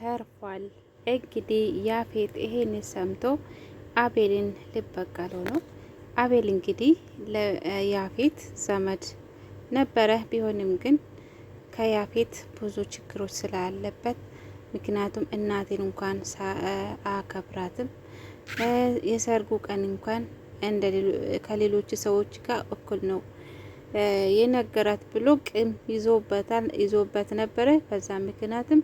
ተርፏል። እንግዲህ ያፌት ይሄን ሰምቶ አቤልን ሊበቀለው ነው። አቤል እንግዲህ ለያፌት ዘመድ ነበረ። ቢሆንም ግን ከያፌት ብዙ ችግሮች ስላለበት ምክንያቱም እናቴን እንኳን አከብራትም የሰርጉ ቀን እንኳን ከሌሎች ሰዎች ጋር እኩል ነው የነገራት ብሎ ቂም ይዞበት ነበረ። በዛ ምክንያትም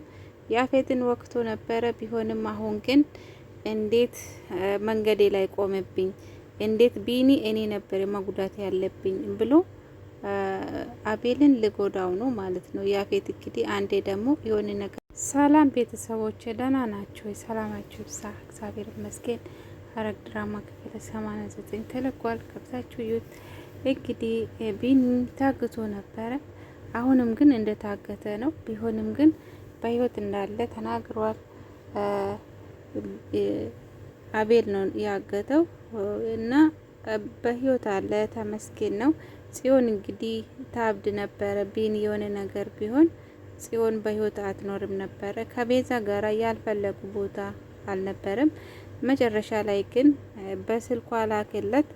ያፌትን ወቅቶ ነበረ። ቢሆንም አሁን ግን እንዴት መንገዴ ላይ ቆመብኝ፣ እንዴት ቢኒ እኔ ነበር መጉዳት ያለብኝ ብሎ አቤልን ልጎዳው ነው ማለት ነው። ያፌት እንግዲህ አንዴ ደግሞ የሆነ ነገር ሰላም ቤተሰቦች ደህና ናቸው? ሰላማችሁ ይብዛ። እግዚአብሔር ይመስገን። ሐረግ ድራማ ክፍል 89 ተለቋል። ከብታችሁ ይዩት። እንግዲህ ቢኒ ታግቶ ነበረ። አሁንም ግን እንደታገተ ነው። ቢሆንም ግን በህይወት እንዳለ ተናግሯል። አቤል ነው ያገተው እና በህይወት አለ። ተመስገን ነው። ጽዮን እንግዲህ ታብድ ነበረ። ቢኒ የሆነ ነገር ቢሆን ጽዮን በህይወት አትኖርም ነበረ። ከቤዛ ጋራ ያልፈለጉ ቦታ አልነበረም። መጨረሻ ላይ ግን በስልኳ ላከለት።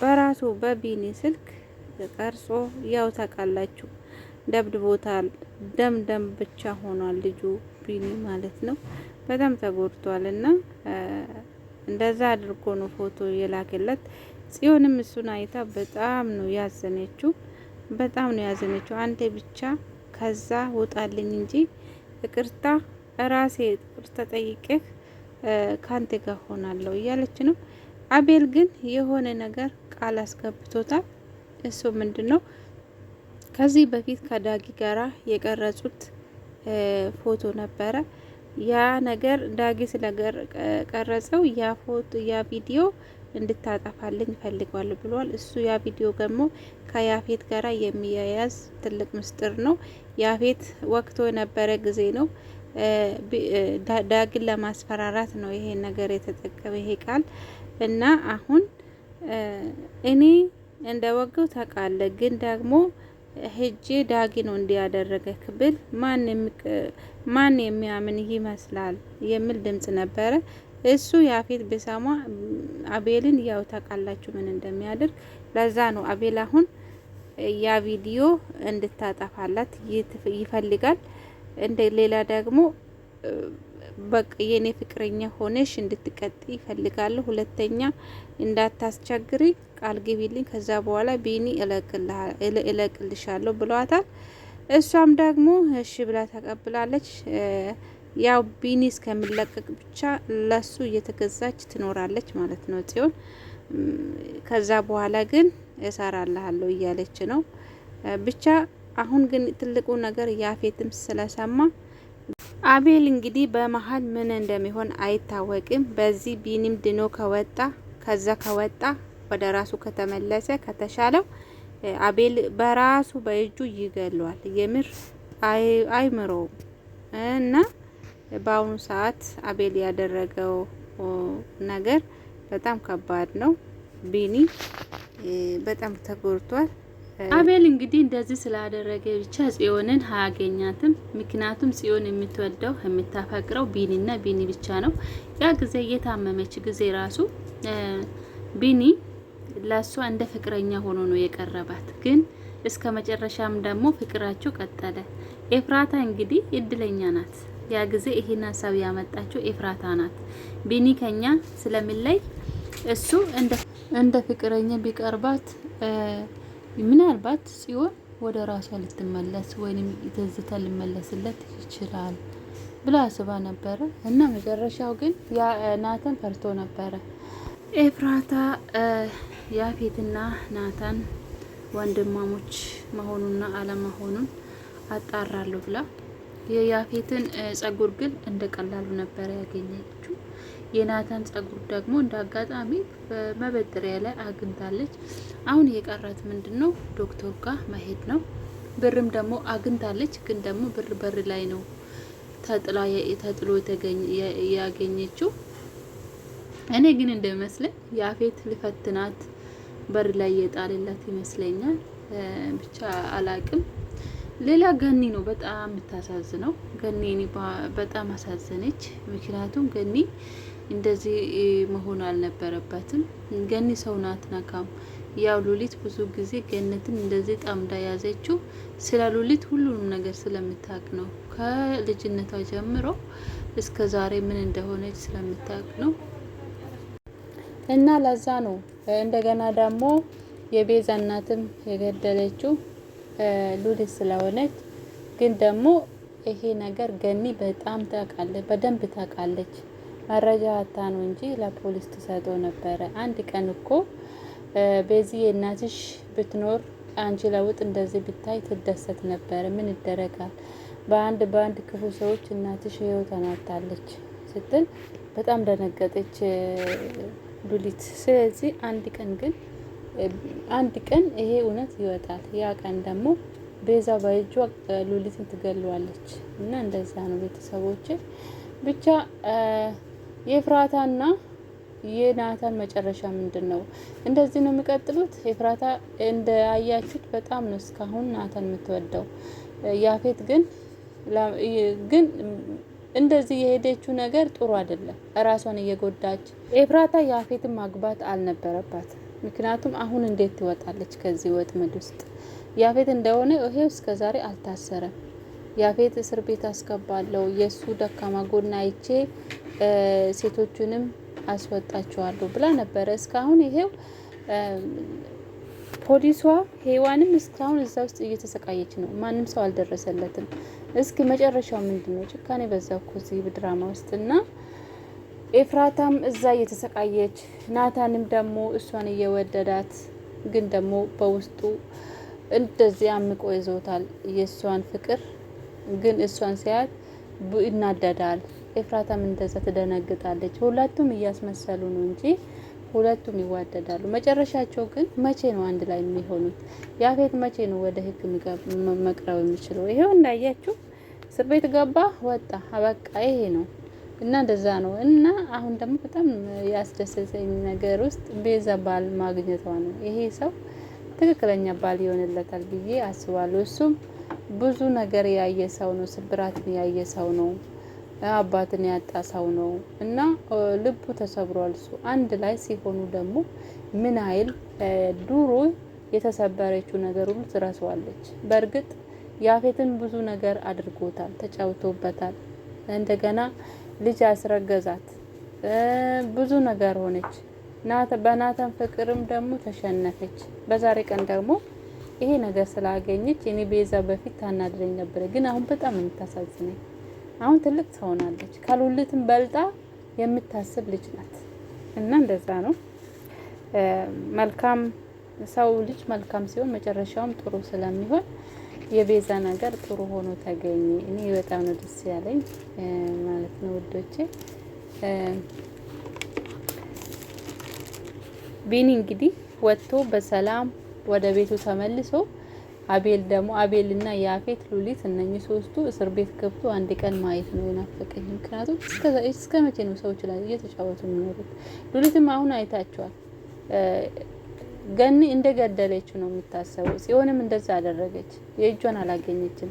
በራሱ በቢኒ ስልክ ቀርጾ ያው ታውቃላችሁ ደብድቦታል። ደም ብቻ ሆኗል ልጁ ቢኒ ማለት ነው። በጣም ተጎድቷል እና እንደዛ አድርጎ ነው ፎቶ የላከለት። ጽዮንም እሱን አይታ በጣም ነው ያዘነችው። አንተ ብቻ ከዛ ወጣልኝ እንጂ ይቅርታ ራሴ ይቅርታ ጠይቄህ ካንተ ጋር ሆናለሁ እያለች ነው። አቤል ግን የሆነ ነገር ቃል አስገብቶታል። እሱ ምንድነው? ከዚህ በፊት ከዳጊ ጋራ የቀረጹት ፎቶ ነበረ። ያ ነገር ዳጊ ስለገር ቀረጸው ያ ቪዲዮ እንድታጠፋልኝ ፈልጓል ብሏል። እሱ ያ ቪዲዮ ደግሞ ከያፌት ጋራ የሚያያዝ ትልቅ ምስጢር ነው። ያፌት ወቅቶ የነበረ ጊዜ ነው። ዳግን ለማስፈራራት ነው ይሄ ነገር የተጠቀመ ይሄ ቃል እና አሁን እኔ እንደወገው ታውቃለህ፣ ግን ደግሞ ሄጄ ዳጊ ነው እንዲያደረገ ክብል ማን የሚያምን ይመስላል የሚል ድምጽ ነበረ። እሱ ያፌት በሰማ አቤልን ያው ታውቃላችሁ ምን እንደሚያደርግ። ለዛ ነው አቤል አሁን ያ ቪዲዮ እንድታጠፋላት ይፈልጋል። እንደ ሌላ ደግሞ በቃ የኔ ፍቅረኛ ሆነሽ እንድትቀጥይ ይፈልጋል። ሁለተኛ እንዳታስቸግሪ ቃል ግቢልኝ፣ ከዛ በኋላ ቢኒ እለቅልሻለሁ ብሏታል። እሷም ደግሞ እሺ ብላ ተቀብላለች። ያው ቢኒ እስከሚለቀቅ ብቻ ለሱ እየተገዛች ትኖራለች ማለት ነው ጽዮን። ከዛ በኋላ ግን እሰራልሃለሁ እያለች ነው። ብቻ አሁን ግን ትልቁ ነገር ያፌትም ስለሰማ አቤል እንግዲህ በመሀል ምን እንደሚሆን አይታወቅም። በዚህ ቢኒም ድኖ ከወጣ ወደ ራሱ ከተመለሰ ከተሻለው አቤል በራሱ በእጁ ይገለዋል። የምር አይምሮውም እና በአሁኑ ሰዓት አቤል ያደረገው ነገር በጣም ከባድ ነው። ቢኒ በጣም ተጎድቷል። አቤል እንግዲህ እንደዚህ ስላደረገ ብቻ ጽዮንን አያገኛትም። ምክንያቱም ጽዮን የምትወደው የምታፈቅረው ቢኒና ቢኒ ብቻ ነው። ያ ጊዜ የታመመች ጊዜ ራሱ ቢኒ ለሷ እንደ ፍቅረኛ ሆኖ ነው የቀረባት። ግን እስከ መጨረሻም ደግሞ ፍቅራቸው ቀጠለ። ኤፍራታ እንግዲህ እድለኛ ናት። ያ ጊዜ ይሄን ሀሳብ ያመጣችው ኤፍራታ ናት። ቢኒ ከኛ ስለሚለይ እሱ እንደ ፍቅረኛ ቢቀርባት ምናልባት ጽዮን ወደ ራሷ ልትመለስ ወይንም ትዝታ ሊመለስለት ይችላል ብላ አስባ ነበረ እና መጨረሻው ግን ያ ናታን ፈርቶ ነበረ። ኤፍራታ ያፌትና ናታን ወንድማሞች መሆኑና አለመሆኑን አጣራለሁ ብላ የያፌትን ጸጉር ግን እንደ ቀላሉ ነበረ ያገኘችው። የናታን ጸጉር ደግሞ እንደ አጋጣሚ በመበጥሪያ ላይ አግኝታለች። አሁን የቀራት ምንድነው? ዶክተር ጋር መሄድ ነው። ብርም ደግሞ አግኝታለች። ግን ደግሞ በር ላይ ነው ተጥሎ ያገኘችው። እኔ ግን እንደሚመስለኝ ያፌት ሊፈትናት በር ላይ የጣለላት ይመስለኛል። ብቻ አላቅም። ሌላ ገኒ ነው በጣም የምታሳዝነው። ገኒ እኔ በጣም አሳዘነች። ምክንያቱም ገኒ እንደዚህ መሆን አልነበረባትም። ገኒ ሰውን አትነካም። ያው ሉሊት ብዙ ጊዜ ገነትን እንደዚህ ጣምዳ ያዘችው ስለ ሉሊት ሁሉንም ነገር ስለምታውቅ ነው። ከልጅነቷ ጀምሮ እስከ ዛሬ ምን እንደሆነች ስለምታውቅ ነው። እና ለዛ ነው እንደገና ደግሞ የቤዛ እናትም የገደለችው ሉሊት ስለሆነች። ግን ደግሞ ይሄ ነገር ገኒ በጣም ታውቃለች፣ በደንብ ታውቃለች። መረጃ አታ ነው እንጂ ለፖሊስ ተሰጥቶ ነበረ። አንድ ቀን እኮ በዚህ እናትሽ ብትኖር አንቺ ለውጥ እንደዚህ ብታይ ትደሰት ነበረ። ምን ይደረጋል፣ በአንድ ክፉ ሰዎች እናትሽ ህይወቷን አጣለች ስትል በጣም ደነገጠች ሉሊት። ስለዚህ አንድ ቀን ይሄ እውነት ይወጣል። ያ ቀን ደግሞ ቤዛ በእጇ ሉሊትን ትገለዋለች። እና እንደዛ ነው ቤተሰቦች። ብቻ የፍራታና የናታን መጨረሻ ምንድን ነው? እንደዚህ ነው የሚቀጥሉት? የፍራታ እንደ አያችሁት በጣም ነው እስካሁን ናታን የምትወደው። ያፌት ግን እንደዚህ የሄደችው ነገር ጥሩ አይደለም። ራሷን እየጎዳች ኤፍራታ ያፌትን ማግባት አልነበረባት። ምክንያቱም አሁን እንዴት ትወጣለች ከዚህ ወጥመድ ውስጥ? ያፌት እንደሆነ ይሄው እስከዛሬ አልታሰረም። ያፌት እስር ቤት አስገባለሁ፣ የሱ ደካማ ጎና አይቼ ሴቶቹንም አስወጣቸዋለሁ ብላ ነበረ። እስካሁን ይሄው ፖሊሷ ሄዋንም እስካሁን እዛ ውስጥ እየተሰቃየች ነው። ማንም ሰው አልደረሰለትም። እስኪ መጨረሻው ምንድነው? ጭካኔ በዛ እኮ እዚህ ድራማ ውስጥና ኤፍራታም እዛ እየተሰቃየች፣ ናታንም ደግሞ እሷን እየወደዳት ግን ደግሞ በውስጡ እንደዚህ አምቆ ይዞታል የእሷን ፍቅር። ግን እሷን ሲያት ይናደዳል። ኤፍራታም እንደዛ ትደነግጣለች። ሁለቱም እያስመሰሉ ነው እንጂ ሁለቱም ይዋደዳሉ። መጨረሻቸው ግን መቼ ነው አንድ ላይ የሚሆኑት? ያፌት መቼ ነው ወደ ህግ መቅረብ የሚችለው? ይሄው እንዳያችሁ እስር ቤት ገባ፣ ወጣ፣ አበቃ። ይሄ ነው እና እንደዛ ነው። እና አሁን ደግሞ በጣም ያስደሰተኝ ነገር ውስጥ ቤዛ ባል ማግኘቷ ነው። ይሄ ሰው ትክክለኛ ባል ይሆንለታል ብዬ አስባለሁ። እሱም ብዙ ነገር ያየ ሰው ነው፣ ስብራትን ያየ ሰው ነው፣ አባትን ያጣ ሰው ነው እና ልቡ ተሰብሯል። እሱ አንድ ላይ ሲሆኑ ደግሞ ምን አይል ዱሮ የተሰበረችው ነገር ሁሉ ትረሳዋለች። በእርግጥ ያፌትን ብዙ ነገር አድርጎታል፣ ተጫውቶበታል። እንደገና ልጅ አስረገዛት፣ ብዙ ነገር ሆነች። በናታን ፍቅርም ደግሞ ተሸነፈች። በዛሬ ቀን ደግሞ ይሄ ነገር ስላገኘች እኔ ቤዛ በፊት ታናድረኝ ነበር፣ ግን አሁን በጣም የምታሳዝነኝ። አሁን ትልቅ ትሆናለች፣ ከሉሊትም በልጣ የምታስብ ልጅ ናት። እና እንደዛ ነው። መልካም ሰው ልጅ መልካም ሲሆን መጨረሻውም ጥሩ ስለሚሆን የቤዛ ነገር ጥሩ ሆኖ ተገኘ። እኔ በጣም ነው ደስ ያለኝ ማለት ነው ውዶቼ። ቢኒ እንግዲህ ወጥቶ በሰላም ወደ ቤቱ ተመልሶ አቤልና ያፌት ሉሊት እነኚህ ሶስቱ እስር ቤት ገብቶ አንድ ቀን ማየት ነው የናፈቀኝ። ምክንያቱም እስከ መቼ ነው ሰዎች ላይ እየተጫወቱ የሚኖሩት? ሉሊትም አሁን አይታቸዋል። ገኒ እንደገደለችው ነው የሚታሰበው። ጽዮንም እንደዛ አደረገች። የእጇን አላገኘችም።